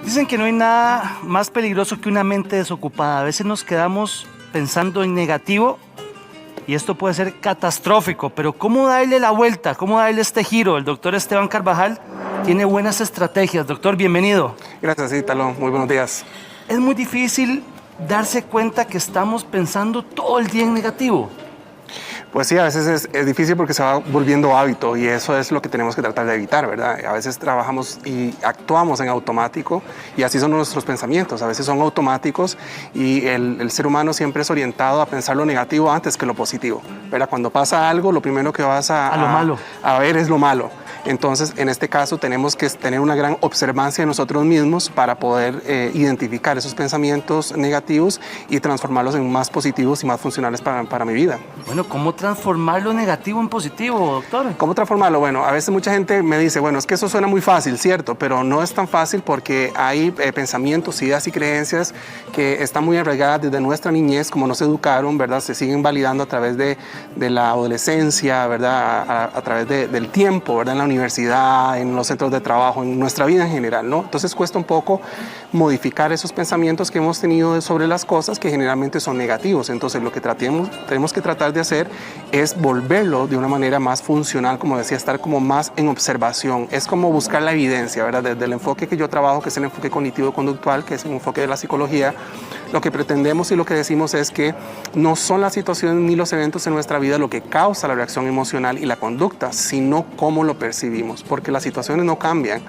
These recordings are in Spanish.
Dicen que no hay nada más peligroso que una mente desocupada. A veces nos quedamos pensando en negativo y esto puede ser catastrófico, pero ¿cómo darle la vuelta? ¿Cómo darle este giro? El doctor Esteban Carvajal tiene buenas estrategias. Doctor, bienvenido. Gracias, Ítalo. Muy buenos días. Es muy difícil darse cuenta que estamos pensando todo el día en negativo. Pues sí, a veces es difícil porque se va volviendo hábito y eso es lo que tenemos que tratar de evitar, ¿verdad? A veces trabajamos y actuamos en automático y así son nuestros pensamientos. A veces son automáticos y el ser humano siempre es orientado a pensar lo negativo antes que lo positivo, ¿verdad? Cuando pasa algo, lo primero que vas a ver es lo malo. Entonces, en este caso, tenemos que tener una gran observancia de nosotros mismos para poder identificar esos pensamientos negativos y transformarlos en más positivos y más funcionales para mi vida. Bueno, ¿cómo transformar lo negativo en positivo, doctor? ¿Cómo transformarlo? Bueno, a veces mucha gente me dice, bueno, es que eso suena muy fácil, ¿cierto? Pero no es tan fácil porque hay pensamientos, ideas y creencias que están muy arraigadas desde nuestra niñez, como nos educaron, ¿verdad? Se siguen validando a través de la adolescencia, ¿verdad? A través del tiempo, ¿verdad? En la universidad, en los centros de trabajo, en nuestra vida en general, ¿no? Entonces cuesta un poco modificar esos pensamientos que hemos tenido sobre las cosas que generalmente son negativos. Entonces lo que tenemos que tratar de hacer es volverlo de una manera más funcional, como decía, estar como más en observación. Es como buscar la evidencia, ¿verdad? Desde el enfoque que yo trabajo, que es el enfoque cognitivo-conductual, que es un enfoque de la psicología, lo que pretendemos y lo que decimos es que no son las situaciones ni los eventos en nuestra vida lo que causa la reacción emocional y la conducta, sino cómo lo percibimos, porque las situaciones no cambian,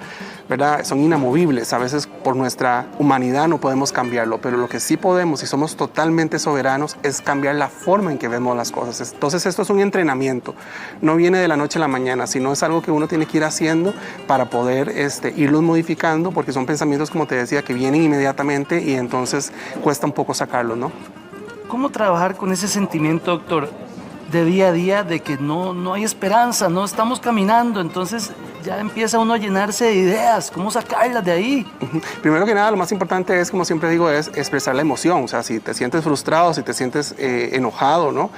¿verdad? Son inamovibles, a veces por nuestra humanidad no podemos cambiarlo, pero lo que sí podemos y somos totalmente soberanos es cambiar la forma en que vemos las cosas. Entonces esto es un entrenamiento, no viene de la noche a la mañana, sino es algo que uno tiene que ir haciendo para poder irlos modificando, porque son pensamientos, como te decía, que vienen inmediatamente y entonces cuesta un poco sacarlos, ¿no? ¿Cómo trabajar con ese sentimiento, doctor, de día a día de que no hay esperanza, no estamos caminando? Entonces ya empieza uno a llenarse de ideas. ¿Cómo sacarlas de ahí? Primero que nada, lo más importante es, como siempre digo, es expresar la emoción. O sea, si te sientes frustrado, si te sientes enojado, ¿no?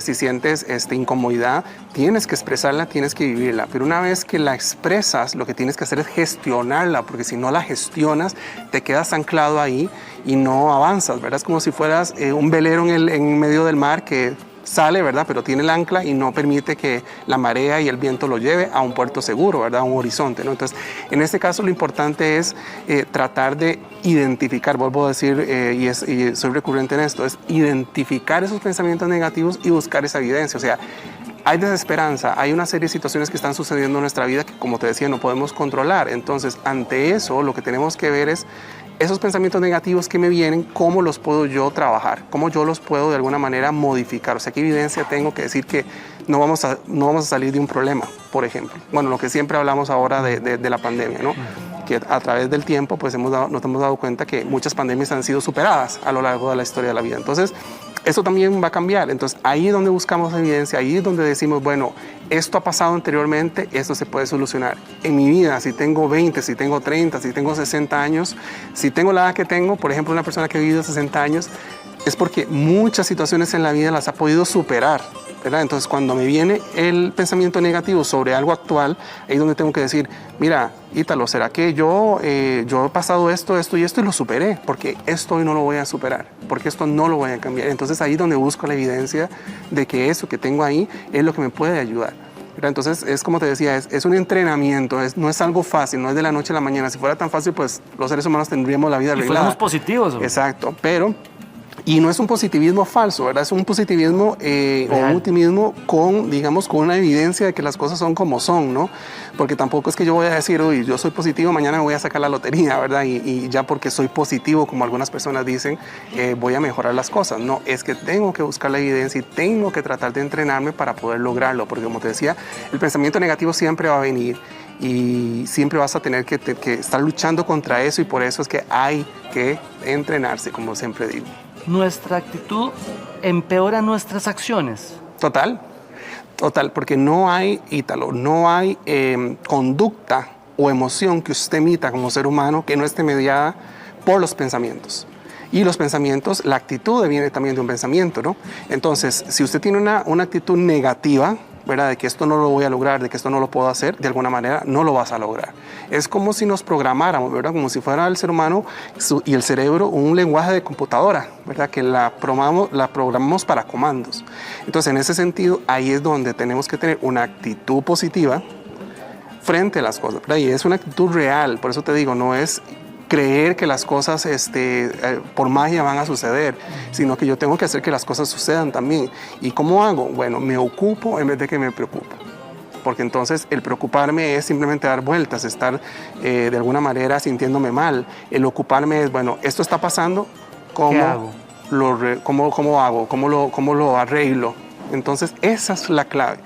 Si sientes incomodidad, tienes que expresarla, tienes que vivirla. Pero una vez que la expresas, lo que tienes que hacer es gestionarla, porque si no la gestionas, te quedas anclado ahí y no avanzas, ¿verdad? Es como si fueras un velero en medio del mar que sale, ¿verdad? Pero tiene el ancla y no permite que la marea y el viento lo lleve a un puerto seguro, ¿verdad? A un horizonte, ¿no? Entonces, en este caso lo importante es tratar de identificar, vuelvo a decir, y soy recurrente en esto, es identificar esos pensamientos negativos y buscar esa evidencia. O sea, hay desesperanza, hay una serie de situaciones que están sucediendo en nuestra vida que, como te decía, no podemos controlar. Entonces, ante eso, lo que tenemos que ver es esos pensamientos negativos que me vienen, ¿cómo los puedo yo trabajar? ¿Cómo yo los puedo de alguna manera modificar? O sea, ¿qué evidencia tengo que decir que no vamos a salir de un problema, por ejemplo? Bueno, lo que siempre hablamos ahora de la pandemia, ¿no? Que a través del tiempo pues nos hemos dado cuenta que muchas pandemias han sido superadas a lo largo de la historia de la vida. Entonces, eso también va a cambiar. Entonces, ahí es donde buscamos evidencia, ahí es donde decimos, bueno, esto ha pasado anteriormente, esto se puede solucionar. En mi vida, si tengo 20, si tengo 30, si tengo 60 años, si tengo la edad que tengo, por ejemplo, una persona que ha vivido 60 años, es porque muchas situaciones en la vida las ha podido superar, ¿verdad? Entonces, cuando me viene el pensamiento negativo sobre algo actual, ahí es donde tengo que decir, mira, Ítalo, ¿será que yo he pasado esto y esto y lo superé? Porque esto hoy no lo voy a superar, porque esto no lo voy a cambiar. Entonces, ahí es donde busco la evidencia de que eso que tengo ahí es lo que me puede ayudar. Entonces, es como te decía, es un entrenamiento, no es algo fácil, no es de la noche a la mañana. Si fuera tan fácil, pues los seres humanos tendríamos la vida arreglada. Y fuéramos positivos, ¿o? Exacto, pero... Y no es un positivismo falso, ¿verdad? Es un positivismo o un optimismo con, digamos, con una evidencia de que las cosas son como son, ¿no? Porque tampoco es que yo voy a decir, uy, yo soy positivo, mañana me voy a sacar la lotería, ¿verdad? Y ya porque soy positivo, como algunas personas dicen, voy a mejorar las cosas. No, es que tengo que buscar la evidencia y tengo que tratar de entrenarme para poder lograrlo. Porque como te decía, el pensamiento negativo siempre va a venir y siempre vas a tener que estar luchando contra eso y por eso es que hay que entrenarse, como siempre digo. ¿Nuestra actitud empeora nuestras acciones? Total, porque no hay, Ítalo, no hay conducta o emoción que usted emita como ser humano que no esté mediada por los pensamientos. Y los pensamientos, la actitud viene también de un pensamiento, ¿no? Entonces, si usted tiene una actitud negativa, ¿verdad? De que esto no lo voy a lograr, de que esto no lo puedo hacer, de alguna manera no lo vas a lograr. Es como si nos programáramos, ¿verdad? Como si fuera el ser humano y el cerebro un lenguaje de computadora, ¿verdad? Que la programamos para comandos. Entonces, en ese sentido, ahí es donde tenemos que tener una actitud positiva frente a las cosas, ¿verdad? Y es una actitud real, por eso te digo, no es creer que las cosas por magia van a suceder, sino que yo tengo que hacer que las cosas sucedan también. ¿Y cómo hago? Bueno, me ocupo en vez de que me preocupo. Porque entonces el preocuparme es simplemente dar vueltas, estar de alguna manera sintiéndome mal. El ocuparme es, bueno, esto está pasando, ¿qué hago? ¿Cómo hago? ¿Cómo lo arreglo? Entonces esa es la clave,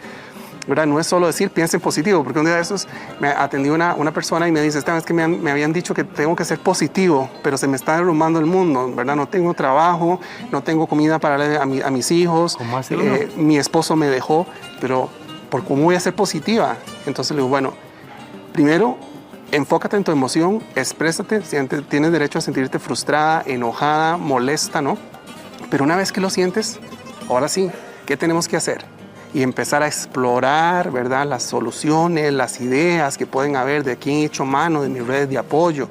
¿verdad? No es solo decir piensa en positivo, porque un día de esos me atendió una persona y me dice, Esteban, es que me habían dicho que tengo que ser positivo, pero se me está derrumbando el mundo, ¿verdad? No tengo trabajo, no tengo comida para darle a mis hijos, ¿Cómo hace mi esposo me dejó, pero ¿por cómo voy a ser positiva? Entonces le digo, bueno, primero, enfócate en tu emoción, exprésate, tienes derecho a sentirte frustrada, enojada, molesta, ¿no? Pero una vez que lo sientes, ahora sí, ¿qué tenemos que hacer? Y empezar a explorar, ¿verdad? Las soluciones, las ideas que pueden haber de quién he hecho mano, de mis redes de apoyo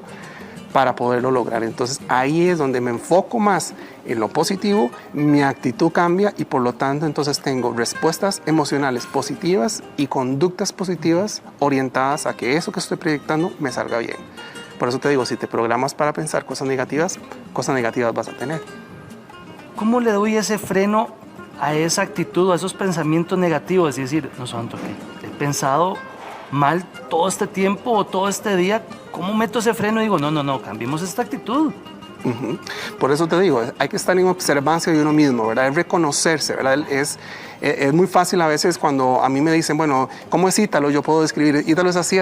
para poderlo lograr. Entonces ahí es donde me enfoco más en lo positivo, mi actitud cambia y por lo tanto entonces tengo respuestas emocionales positivas y conductas positivas orientadas a que eso que estoy proyectando me salga bien. Por eso te digo, si te programas para pensar cosas negativas vas a tener. ¿Cómo le doy ese freno a esa actitud, a esos pensamientos negativos? Es decir, no, santo, que he pensado mal todo este tiempo o todo este día. ¿Cómo meto ese freno y digo, no, cambiemos esta actitud? Por eso te digo, hay que estar en observancia de uno mismo, ¿verdad? Es reconocerse, ¿verdad? Es muy fácil a veces cuando a mí me dicen, bueno, ¿cómo es Ítalo? Yo puedo describir, Ítalo es así,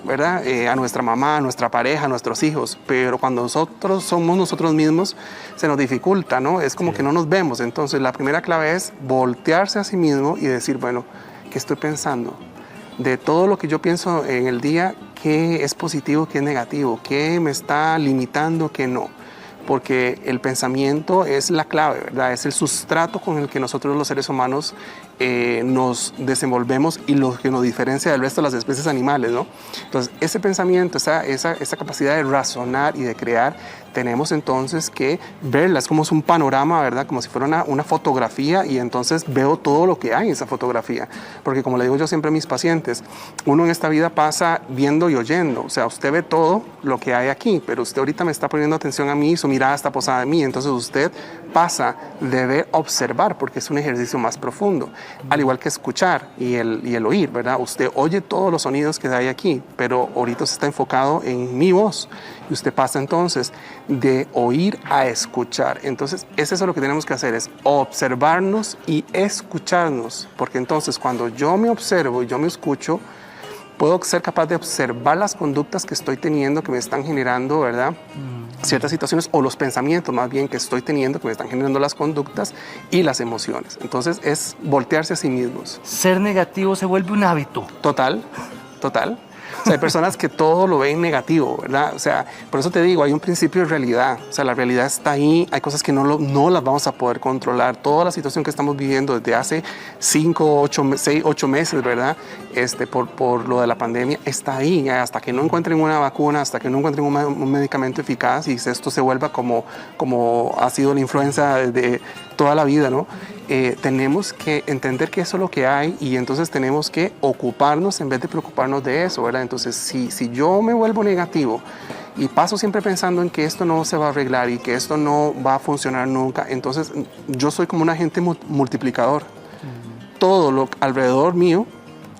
¿verdad? A nuestra mamá, a nuestra pareja, a nuestros hijos, pero cuando nosotros somos nosotros mismos, se nos dificulta, ¿no? Es como que no nos vemos. Entonces, la primera clave es voltearse a sí mismo y decir, bueno, ¿qué estoy pensando? De todo lo que yo pienso en el día, ¿qué es positivo, qué es negativo? ¿Qué me está limitando, qué no? Porque el pensamiento es la clave, ¿verdad? Es el sustrato con el que nosotros los seres humanos nos desenvolvemos y lo que nos diferencia del resto de las especies animales, ¿no? Entonces, ese pensamiento, esa capacidad de razonar y de crear, tenemos entonces que verla. Es como un panorama, ¿verdad? Como si fuera una fotografía y entonces veo todo lo que hay en esa fotografía. Porque como le digo yo siempre a mis pacientes, uno en esta vida pasa viendo y oyendo. O sea, usted ve todo lo que hay aquí, pero usted ahorita me está poniendo atención a mí, su mirada está posada en mí. Entonces usted pasa de ver a observar porque es un ejercicio más profundo. Al igual que escuchar y el oír, ¿verdad? Usted oye todos los sonidos que hay aquí, pero ahorita se está enfocado en mi voz. Y usted pasa entonces de oír a escuchar. Entonces, es eso lo que tenemos que hacer, es observarnos y escucharnos. Porque entonces, cuando yo me observo y yo me escucho, puedo ser capaz de observar las conductas que estoy teniendo, que me están generando, ¿verdad? Ciertas situaciones o los pensamientos más bien que estoy teniendo, que me están generando las conductas y las emociones. Entonces, es voltearse a sí mismos. Ser negativo se vuelve un hábito. Total. O sea, hay personas que todo lo ven negativo, ¿verdad? O sea, por eso te digo, hay un principio de realidad. O sea, la realidad está ahí, hay cosas que no las vamos a poder controlar. Toda la situación que estamos viviendo desde hace 5, 8 meses, ¿verdad? Por lo de la pandemia, está ahí. Hasta que no encuentren una vacuna, hasta que no encuentren un medicamento eficaz y esto se vuelva como ha sido la influenza de toda la vida, ¿no? Tenemos que entender que eso es lo que hay y entonces tenemos que ocuparnos en vez de preocuparnos de eso, ¿verdad? Entonces, si yo me vuelvo negativo y paso siempre pensando en que esto no se va a arreglar y que esto no va a funcionar nunca, entonces yo soy como un agente multiplicador. Todo lo alrededor mío,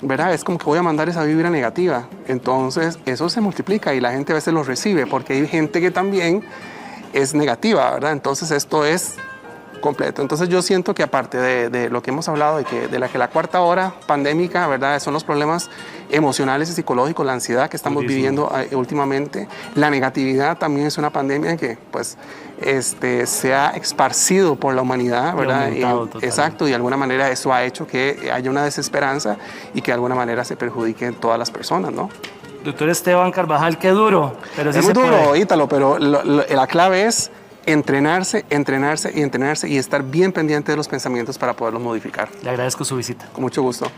¿verdad? Es como que voy a mandar esa vibra negativa. Entonces, eso se multiplica y la gente a veces lo recibe porque hay gente que también es negativa, ¿verdad? Entonces, esto es completo. Entonces yo siento que aparte de lo que hemos hablado, de la cuarta hora pandémica, ¿verdad? Son los problemas emocionales y psicológicos, la ansiedad que estamos viviendo últimamente. La negatividad también es una pandemia que pues se ha esparcido por la humanidad, ¿verdad? Exacto, y de alguna manera eso ha hecho que haya una desesperanza y que de alguna manera se perjudiquen todas las personas, ¿no? Doctor Esteban Carvajal, qué duro. Pero sí es muy duro, Ítalo, pero la clave es entrenarse, entrenarse y entrenarse y estar bien pendiente de los pensamientos para poderlos modificar. Le agradezco su visita. Con mucho gusto.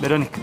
Verónica.